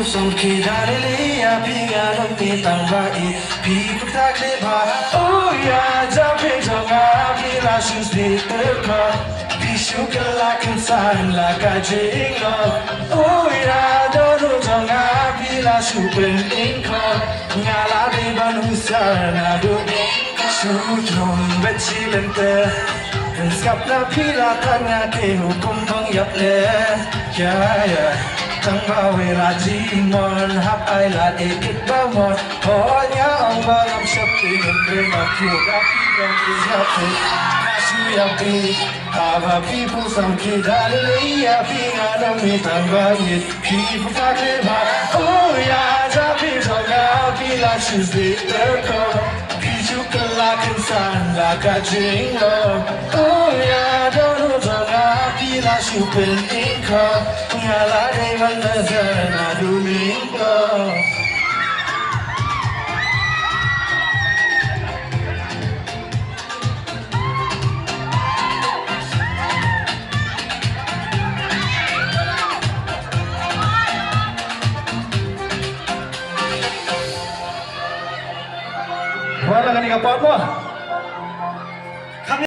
Some kid out of Leah, big out of me, I'm right. People talk about, oh yeah, jumping on my feet, I should sleep the car. Be sugar like inside, like a jingle. Oh yeah, don't know, I feel I should be in car. Ngala de Banusana, do shoot on Betsy Lente. And scap la pila, Tanga, who come on up there. Yeah. Thằng bao về là gì mòn hấp ai là để kết bao mòn có nhớ ông ba làm sắp thì mình về mà chùa đã khi gần thì sắp thì mà suy áp đi và people some kid đã lấy áp đi ngã đông mi thằng ba nhiệt people phát lên mà oh yeah ra phía sau ngã vì là sự gì tới con vì chú cần là kinh sản là cả chuyện lo oh yeah đâu đâu rồi ngã vì là sự bình yên không ngã lại đây vẫn là giờ là đủ lý do. Wala ka ni kapot mo.